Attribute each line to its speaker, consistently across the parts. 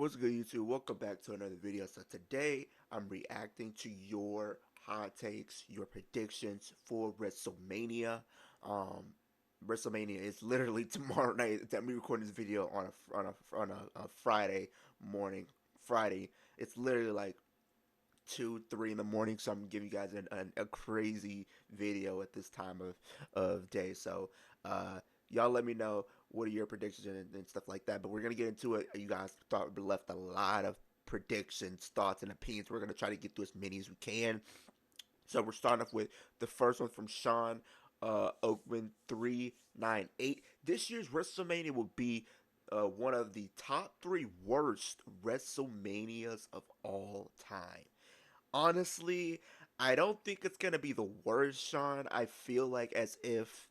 Speaker 1: What's good, YouTube? Welcome back to another video. So today I'm reacting to your hot takes, your predictions for WrestleMania. Um, WrestleMania is literally tomorrow night. I'm recording this video on a Friday morning. Friday. It's literally like 2, 3 in the morning. So I'm giving you guys a crazy video at this time of day. So y'all let me know what are your predictions and stuff like that. But we're gonna get into it. You guys thought we left a lot of predictions, thoughts, and opinions. We're gonna try to get through as many as we can. So we're starting off with the first one from Sean Oakman 398. This year's WrestleMania will be one of the top three worst WrestleManias of all time. Honestly, I don't think it's gonna be the worst, Sean. I feel like as if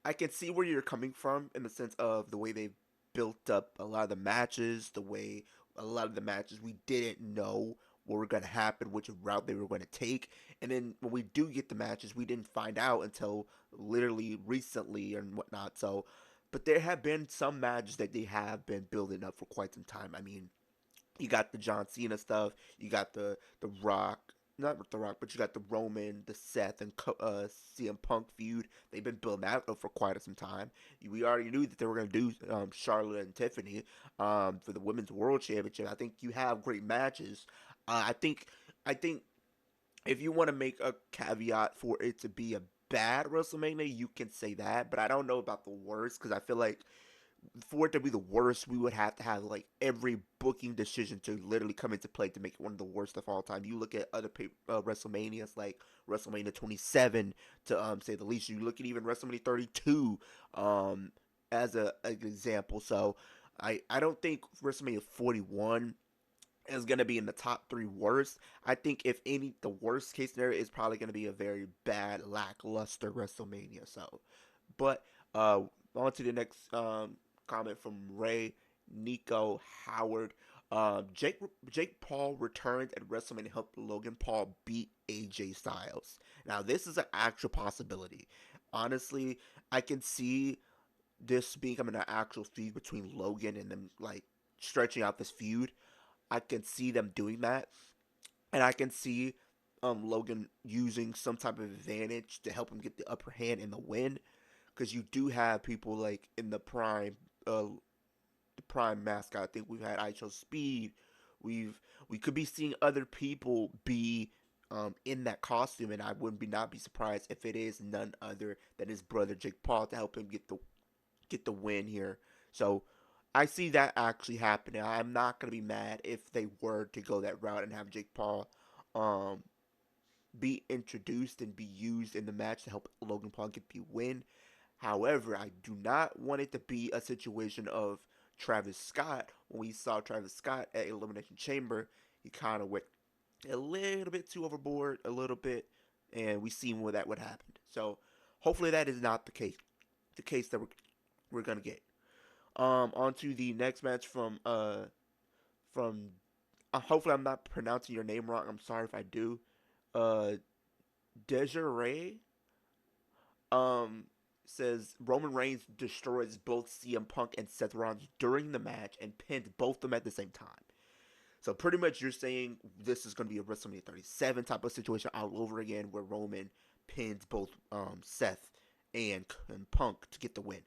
Speaker 1: I can see where you're coming from in the sense of the way they built up a lot of the matches, the way a lot of the matches we didn't know what were going to happen, which route they were going to take. And then when we do get the matches, we didn't find out until literally recently and whatnot. So, but there have been some matches that they have been building up for quite some time. I mean, you got the John Cena stuff, you got the Rock, not the Rock, but you got the Roman, the Seth, and CM Punk feud. They've been building that up for quite some time. We already knew that they were going to do Charlotte and Tiffany for the Women's World Championship. I think you have great matches. I think if you want to make a caveat for it to be a bad WrestleMania, you can say that. But I don't know about the worst because I feel like for it to be the worst, we would have to have like every booking decision to literally come into play to make it one of the worst of all time. You look at other WrestleManias like WrestleMania 27 to say the least. You look at even WrestleMania 32 as an example. So I don't think WrestleMania 41 is going to be in the top three worst. I think if any, the worst case scenario is probably going to be a very bad, lackluster WrestleMania. So, but on to the next comment from Ray Nico Howard. Jake Paul returned at WrestleMania to help Logan Paul beat AJ Styles. Now this is an actual possibility. Honestly, I can see this becoming an actual feud between Logan and them, like stretching out this feud. I can see them doing that, and I can see Logan using some type of advantage to help him get the upper hand in the win, because you do have people like in the prime mascot. I think we've had ISO Speed. We could be seeing other people be in that costume, and I wouldn't be not be surprised if it is none other than his brother Jake Paul to help him get the win here. So I see that actually happening. I'm not gonna be mad if they were to go that route and have Jake Paul um, be introduced and be used in the match to help Logan Paul get the win. However, I do not want it to be a situation of Travis Scott. When we saw Travis Scott at Elimination Chamber, he kind of went a little bit too overboard, a little bit, and we seen where that would happen. So hopefully that is not the case. The case that we're gonna get. On to the next match from hopefully I'm not pronouncing your name wrong. I'm sorry if I do. Uh, Desiree um says Roman Reigns destroys both CM Punk and Seth Rollins during the match and pins both of them at the same time. So pretty much you're saying this is going to be a WrestleMania 37 type of situation all over again, where Roman pins both Seth and Punk to get the win.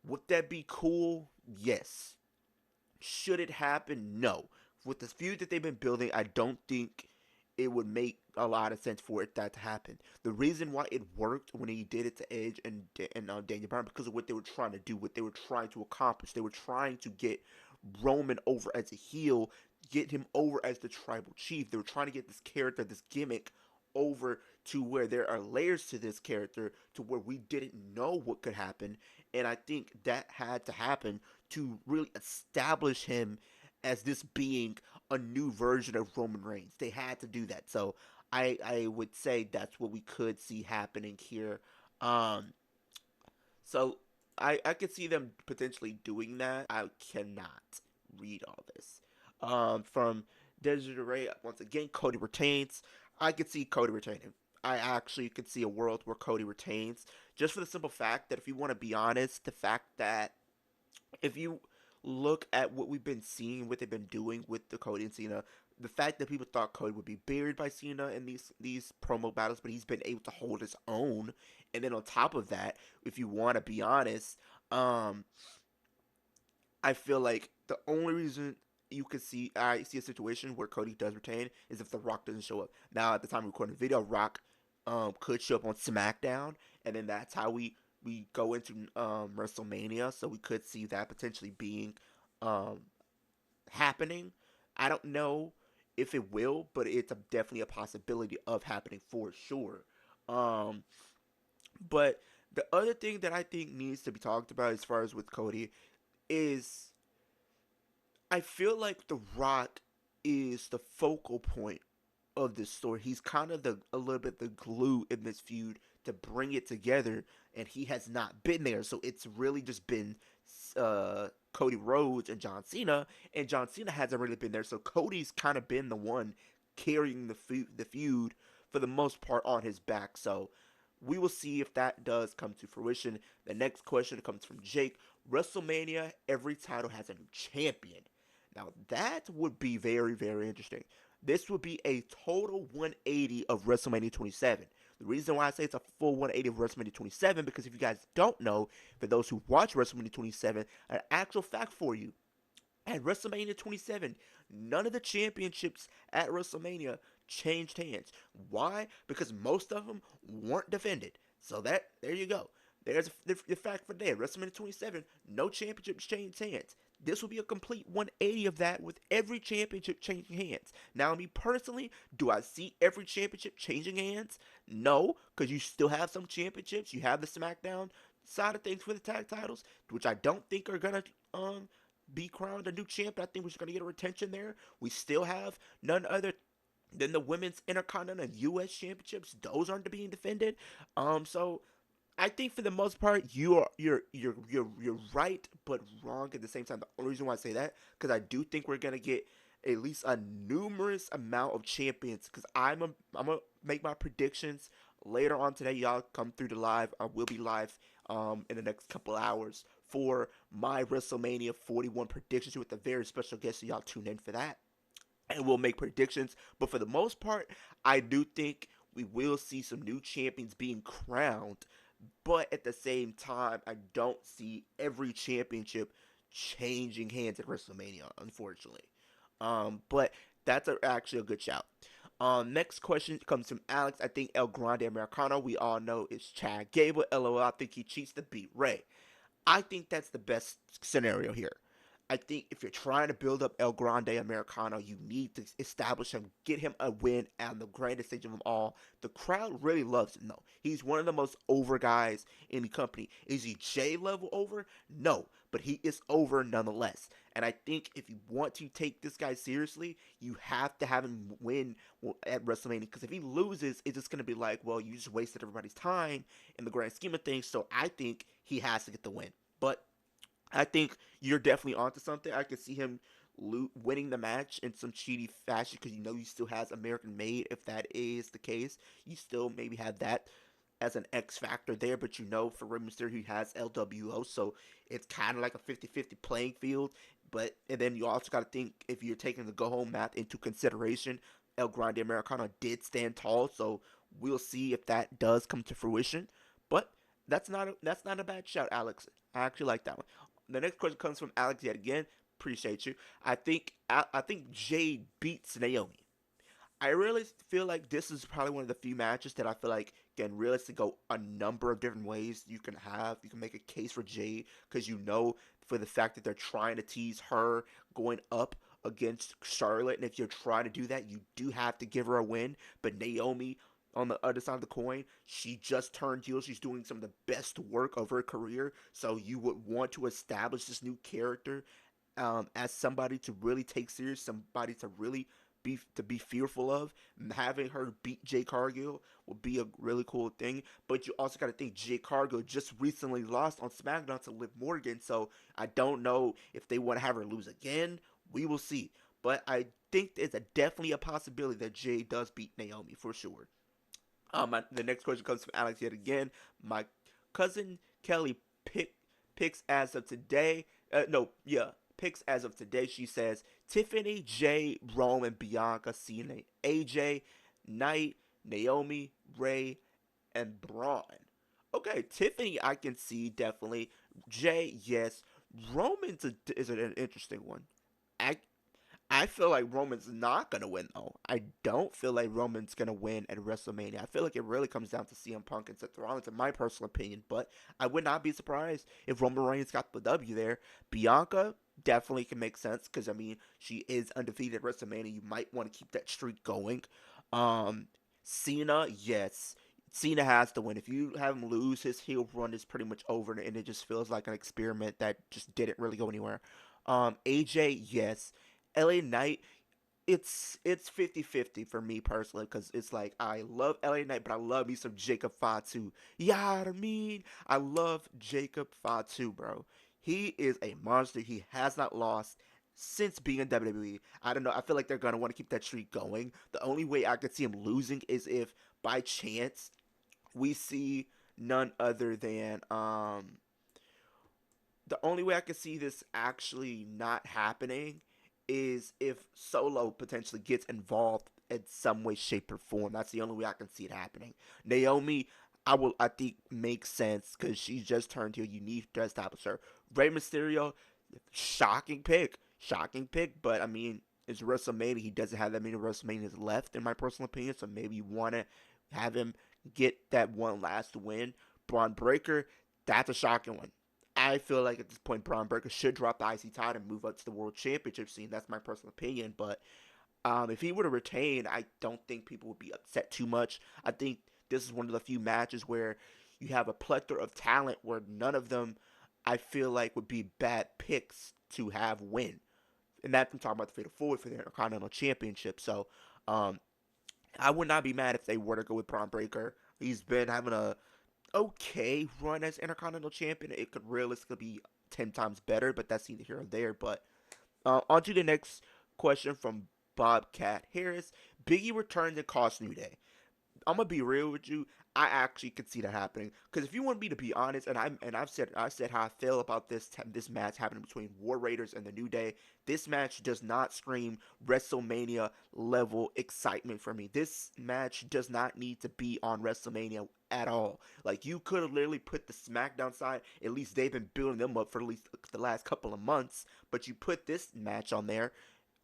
Speaker 1: Would that be cool? Yes. Should it happen? No. With the feud that they've been building, I don't think it would make a lot of sense for that to happen. The reason why it worked when he did it to Edge and Daniel Bryan, because of what they were trying to do, what they were trying to accomplish. They were trying to get Roman over as a heel, get him over as the tribal chief. They were trying to get this character, this gimmick, over to where there are layers to this character to where we didn't know what could happen. And I think that had to happen to really establish him as this being a new version of Roman Reigns. They had to do that. So I would say that's what we could see happening here. Um, so I could see them potentially doing that. I cannot read all this. From Desiree, once again, Cody retains. I could see Cody retaining. I actually could see a world where Cody retains, just for the simple fact that if you want to be honest, the fact that if you look at what we've been seeing, what they've been doing with the Cody and Cena, the fact that people thought Cody would be buried by Cena in these promo battles, but he's been able to hold his own. And then on top of that, if you want to be honest, um, I feel like the only reason you could see I see a situation where Cody does retain is if The Rock doesn't show up. Now at the time of recording the video, Rock could show up on SmackDown, and then that's how we go into WrestleMania. So we could see that potentially being um, happening. I don't know if it will, but it's definitely a possibility of happening for sure. Um, but the other thing that I think needs to be talked about as far as with Cody is I feel like The Rock is the focal point of this story. He's kind of the a little bit the glue in this feud to bring it together, and he has not been there. So it's really just been Cody Rhodes and John Cena, and John Cena hasn't really been there. So Cody's kind of been the one carrying the feud for the most part on his back. So we will see if that does come to fruition. The next question comes from Jake. WrestleMania, every title has a new champion. Now that would be very, very interesting. This would be a total 180 of WrestleMania 27. The reason why I say it's a full 180 of WrestleMania 27 because if you guys don't know, for those who watch WrestleMania 27, an actual fact for you. At WrestleMania 27, none of the championships at WrestleMania changed hands. Why? Because most of them weren't defended. So that there you go. There's the fact for that. WrestleMania 27, no championships changed hands. This will be a complete 180 of that with every championship changing hands. Now, me personally, do I see every championship changing hands? No, because you still have some championships. You have the SmackDown side of things for the tag titles, which I don't think are gonna be crowned a new champ. I think we're just gonna get a retention there. We still have none other than the women's Intercontinental and U.S. championships. Those aren't being defended. So I think for the most part, you're right, but wrong at the same time. The only reason why I say that because I do think we're gonna get at least a numerous amount of champions. Because I'm gonna make my predictions later on today. Y'all come through the live. I will be live in the next couple hours for my WrestleMania 41 predictions with a very special guest. So y'all tune in for that and we'll make predictions. But for the most part, I do think we will see some new champions being crowned. But at the same time, I don't see every championship changing hands at WrestleMania, unfortunately. But that's actually a good shout. Next question comes from Alex. I think El Grande Americano, we all know, is Chad Gable. LOL, I think he cheats to beat Ray. I think that's the best scenario here. I think if you're trying to build up El Grande Americano, you need to establish him, get him a win on the grandest stage of them all. The crowd really loves him, though. He's one of the most over guys in the company. Is he J level over? No, but he is over nonetheless. And I think if you want to take this guy seriously, you have to have him win at WrestleMania. Because if he loses, it's just going to be like, well, you just wasted everybody's time in the grand scheme of things. So I think he has to get the win. But I think you're definitely onto something. I could see him winning the match in some cheaty fashion because you know he still has American Made. If that is the case, you still maybe have that as an X factor there, but you know for Rey Mysterio he has LWO, so it's kind of like a 50-50 playing field. But and then you also got to think if you're taking the go home math into consideration, El Grande Americano did stand tall, so we'll see if that does come to fruition. But that's not a bad shout, Alex. I actually like that one. The next question comes from Alex yet again. Appreciate you. I think Jade beats Naomi. I really feel like this is probably one of the few matches that I feel like can realistically go a number of different ways. You can have, you can make a case for Jade because you know for the fact that they're trying to tease her going up against Charlotte, and if you're trying to do that, you do have to give her a win. But Naomi, on the other side of the coin, she just turned heel. She's doing some of the best work of her career, so you would want to establish this new character as somebody to really take serious, somebody to really be fearful of. Having her beat Jay Cargill will be a really cool thing. But you also got to think Jay Cargill just recently lost on SmackDown to Liv Morgan, so I don't know if they want to have her lose again. We will see. But I think there's definitely a possibility that Jay does beat Naomi for sure. The next question comes from Alex yet again. My cousin Kelly picks as of today. No, yeah, picks as of today, she says Tiffany, Jay, Roman, Bianca, Cena, AJ, Knight, Naomi, Ray, and Braun. Okay, Tiffany, I can see definitely. Jay, yes. Roman's is an interesting one. I I feel like Roman's not gonna win though. I don't feel like Roman's gonna win at WrestleMania. I feel like it really comes down to CM Punk and Seth Rollins, in my personal opinion. But I would not be surprised if Roman Reigns got the W there. Bianca definitely can make sense because I mean she is undefeated at WrestleMania. You might want to keep that streak going. Um, Cena, yes. Cena has to win. If you have him lose, his heel run is pretty much over, and it just feels like an experiment that just didn't really go anywhere. AJ, yes. LA Knight, it's 50-50 for me personally because it's like I love LA Knight, but I love me some Jacob Fatu. You know what I mean? I love Jacob Fatu, bro. He is a monster. He has not lost since being in WWE. I don't know. I feel like they're gonna want to keep that streak going. The only way I could see him losing is if by chance we see none other than the only way I can see this actually not happening is if Solo potentially gets involved in some way, shape, or form. That's the only way I can see it happening. Naomi, I think makes sense because she just turned heel. You need to establish her. Rey Mysterio, shocking pick. But I mean, it's WrestleMania. He doesn't have that many WrestleManias left, in my personal opinion. So maybe you want to have him get that one last win. Braun Breaker, that's a shocking one. I feel like at this point, Braun Breaker should drop the IC title and move up to the World Championship scene. That's my personal opinion. But if he were to retain, I don't think people would be upset too much. I think this is one of the few matches where you have a plethora of talent where none of them, I feel like, would be bad picks to have win. And that's I'm talking about the Fatal 4 for the Intercontinental Championship. So I would not be mad if they were to go with Braun Breaker. He's been having a okay run as Intercontinental Champion. It could realistically be 10 times better, but that's neither here nor there. But on to the next question from Bobcat Harris. Biggie returns and costs New Day. I'm gonna be real with you. I actually could see that happening because if you want me to be honest, and I've said how I feel about this match happening between War Raiders and the New Day. This match does not scream WrestleMania level excitement for me. This match does not need to be on WrestleMania at all. Like you could have literally put the SmackDown side. At least they've been building them up for at least the last couple of months. But you put this match on there.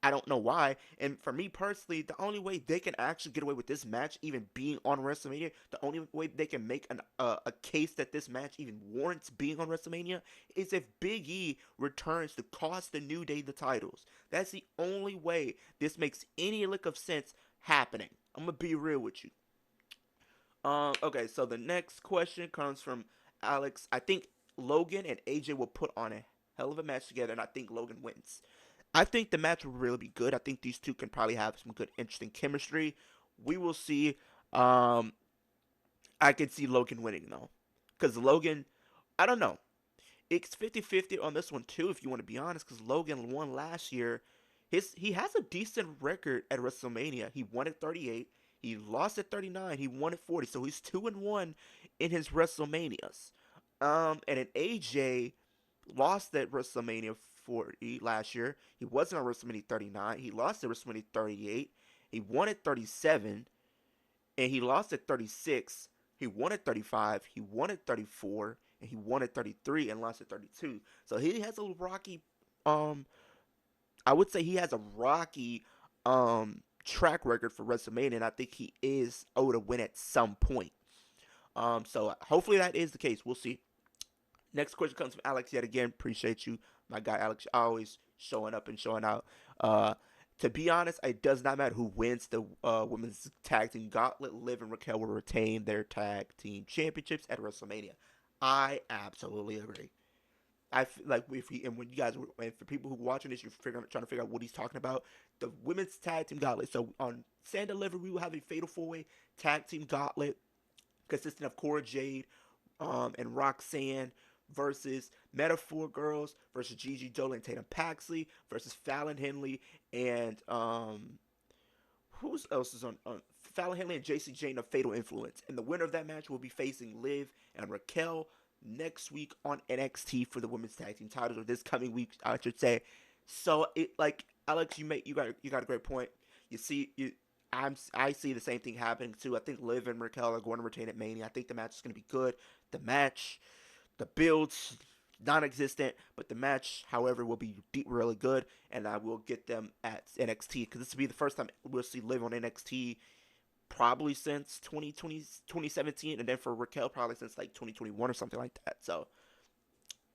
Speaker 1: I don't know why. And for me personally, the only way they can actually get away with this match even being on WrestleMania, the only way they can make a case that this match even warrants being on WrestleMania is if Big E returns to cost the New Day the titles. That's the only way this makes any lick of sense happening. I'm gonna be real with you. Okay, so the next question comes from Alex. I think Logan and AJ will put on a hell of a match together, and I think Logan wins. I think the match will really be good. I think these two can probably have some good, interesting chemistry. We will see. Um, I can see Logan winning though, because Logan, I don't know. It's 50-50 on this one too, if you want to be honest, because Logan won last year. He has a decent record at WrestleMania. He won at 38. He lost at 39. He won at 40. So he's 2-1 in his WrestleManias. And an AJ lost at WrestleMania 40 last year. He wasn't on WrestleMania 39. He lost at WrestleMania 38. He won at 37, and he lost at 36. He won at 35. He won at 34, and he won at 33 and lost at 32. So he has a rocky. Um, I would say he has a rocky track record for WrestleMania, and I think he is owed a win at some point. So hopefully that is the case. We'll see. Next question comes from Alex yet again. Appreciate you, my guy Alex, always showing up and showing out. Uh, to be honest, it does not matter who wins the women's tag team gauntlet. Liv and Raquel will retain their tag team championships at WrestleMania. I absolutely agree. Like if he and when you guys and for people who are watching this, trying to figure out what he's talking about. The women's tag team gauntlet. So on Sand Delivery, we will have a fatal 4-way tag team gauntlet consisting of Cora Jade, and Roxanne versus Metaphor Girls versus Gigi Dolan and Tatum Paxley versus Fallon Henley and who else is on Fallon Henley and JC Jane of Fatal Influence. And the winner of that match will be facing Liv and Raquel next week on NXT for the women's tag team titles, or this coming week, I should say. So it like Alex, you got a great point. You see, I see the same thing happening too. I think Liv and Raquel are going to retain at Mania. I think the match is going to be good. The match, the builds, non-existent, but the match, however, will be really good, and I will get them at NXT because this will be the first time we'll see Liv on NXT probably since 2020 2017, and then for Raquel probably since like 2021 or something like that. So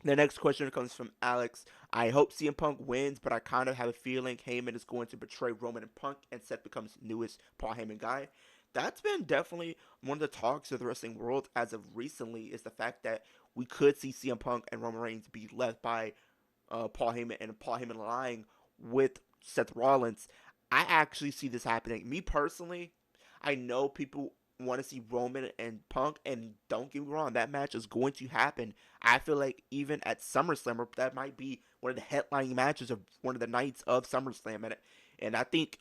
Speaker 1: the next question comes from Alex. I hope CM Punk wins, but I kind of have a feeling Heyman is going to betray Roman and Punk, and Seth becomes newest Paul Heyman guy. That's been definitely one of the talks of the wrestling world as of recently, is the fact that we could see CM Punk and Roman Reigns be left by Paul Heyman, and Paul Heyman lying with Seth Rollins. I actually see this happening. Me personally, I know people want to see Roman and Punk, and don't get me wrong, that match is going to happen. I feel like even at SummerSlam, that might be one of the headlining matches of one of the nights of SummerSlam, and I think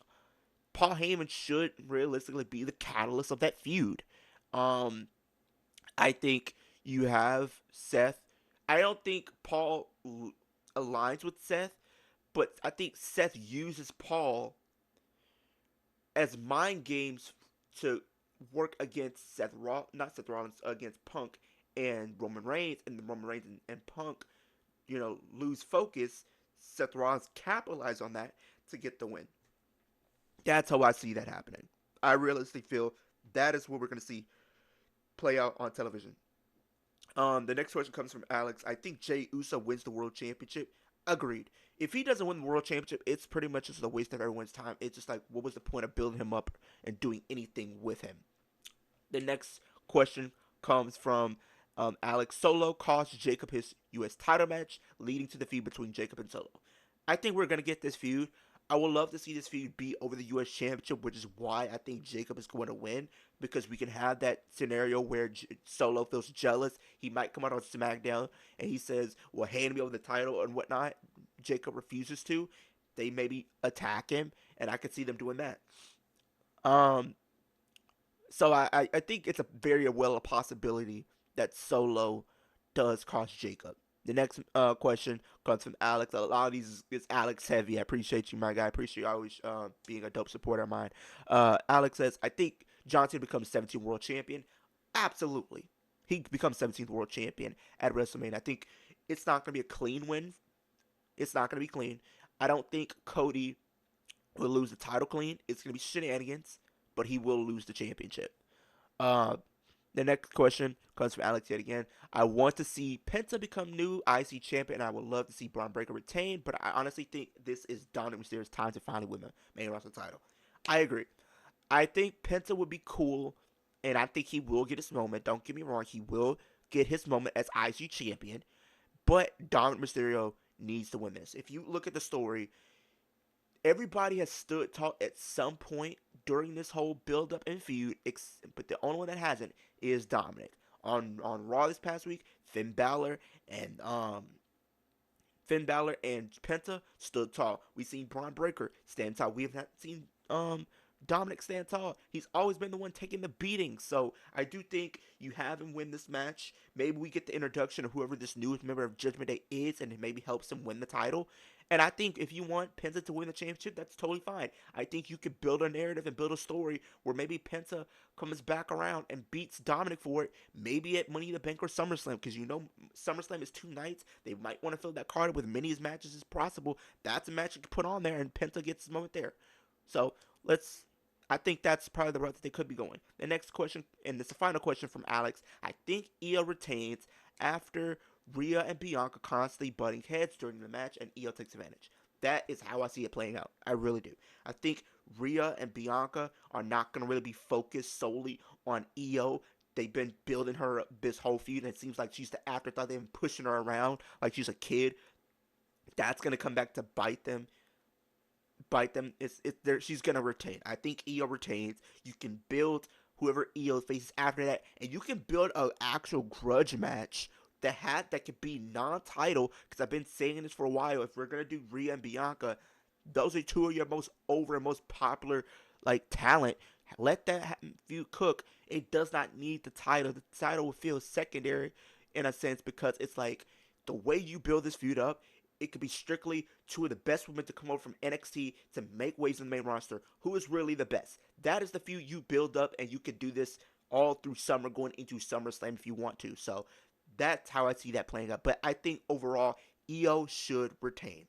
Speaker 1: Paul Heyman should realistically be the catalyst of that feud. Um, I think you have Seth. I don't think Paul aligns with Seth, but I think Seth uses Paul as mind games to work against not Seth Rollins, against Punk and Roman Reigns, and the Roman Reigns and Punk, lose focus. Seth Rollins capitalize on that to get the win. That's how I see that happening. I realistically feel that is what we're going to see play out on television. The next question comes from Alex. I think Jey Uso wins the world championship. Agreed. If he doesn't win the world championship, it's pretty much just a waste of everyone's time. It's just like, what was the point of building him up and doing anything with him? The next question comes from Alex. Solo cost Jacob his U.S. title match, leading to the feud between Jacob and Solo. I think we're gonna get this feud. I would love to see this feud be over the U.S. Championship, which is why I think Jacob is going to win, because we can have that scenario where Solo feels jealous. He might come out on SmackDown and he says, "Well, hand me over the title and whatnot." Jacob refuses to. They maybe attack him, and I could see them doing that. Um, so I think it's a very well a possibility that Solo does cost Jacob. The next question comes from Alex. A lot of these is Alex heavy. I appreciate you, my guy. I appreciate you always being a dope supporter of mine. Alex says, I think John Cena becomes 17th world champion. Absolutely. He becomes 17th world champion at WrestleMania. I think it's not going to be a clean win. It's not going to be clean. I don't think Cody will lose the title clean. It's going to be shenanigans, but he will lose the championship. Uh, the next question comes from Alex yet again. I want to see Penta become new IC champion, and I would love to see Braun Breaker retain, but I honestly think this is Dominic Mysterio's time to finally win the main roster title. I agree. I think Penta would be cool, and I think he will get his moment. Don't get me wrong, he will get his moment as IC champion, but Dominic Mysterio needs to win this. If you look at the story, everybody has stood tall at some point during this whole build up and feud, but the only one that hasn't is Dominic. On Raw this past week, and Finn Balor and Penta stood tall. We've seen Braun Breaker stand tall. We have not seen Dominic stand tall. He's always been the one taking the beating. So I do think you have him win this match. Maybe we get the introduction of whoever this newest member of Judgment Day is, and it maybe helps him win the title. And I think if you want Penta to win the championship, that's totally fine. I think you could build a narrative and build a story where maybe Penta comes back around and beats Dominic for it, maybe at Money in the Bank or SummerSlam, because SummerSlam is 2 nights. They might want to fill that card with many as matches as possible. That's a match you can put on there, and Penta gets his moment there. So let's. I think that's probably the route that they could be going. The next question, and it's the final question from Alex. I think Io retains after Rhea and Bianca constantly butting heads during the match, and Io takes advantage. That is how I see it playing out. I really do. I think Rhea and Bianca are not going to really be focused solely on Io. They've been building her up this whole feud, and it seems like she's the afterthought. They've been pushing her around like she's a kid. That's going to come back to bite them. She's gonna retain. I think Io retains. You can build whoever Io faces after that, and you can build an actual grudge match that could be non-title. Because I've been saying this for a while. If we're gonna do Rhea and Bianca, those are two of your most over and most popular like talent. Let that feud cook. It does not need the title. The title will feel secondary in a sense because it's like the way you build this feud up. it could be strictly two of the best women to come over from NXT to make waves in the main roster. Who is really the best? That is the feud you build up, and you could do this all through summer, going into SummerSlam if you want to. So that's how I see that playing out. But I think overall, Io should retain.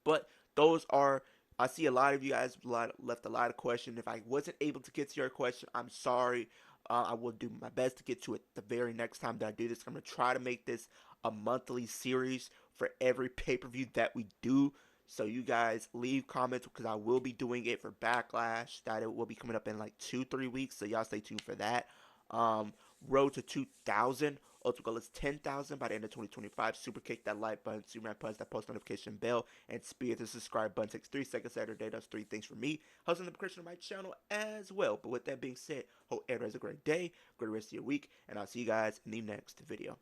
Speaker 1: But those are, I see a lot of you guys left a lot of questions. If I wasn't able to get to your question, I'm sorry. I will do my best to get to it the very next time that I do this. I'm going to try to make this a monthly series for every pay-per-view that we do. So you guys leave comments because I will be doing it for Backlash. That it will be coming up in like 2-3 weeks. So y'all stay tuned for that. Um, Road to 2,000. Ultimate goal is 10,000 by the end of 2025. Super kick that like button, Superman punch that post notification bell, and speed the subscribe button. Takes 3 seconds Saturday. Does 3 things for me. Hosting the progression of my channel as well. But with that being said, hope everyone has a great day, great rest of your week, and I'll see you guys in the next video.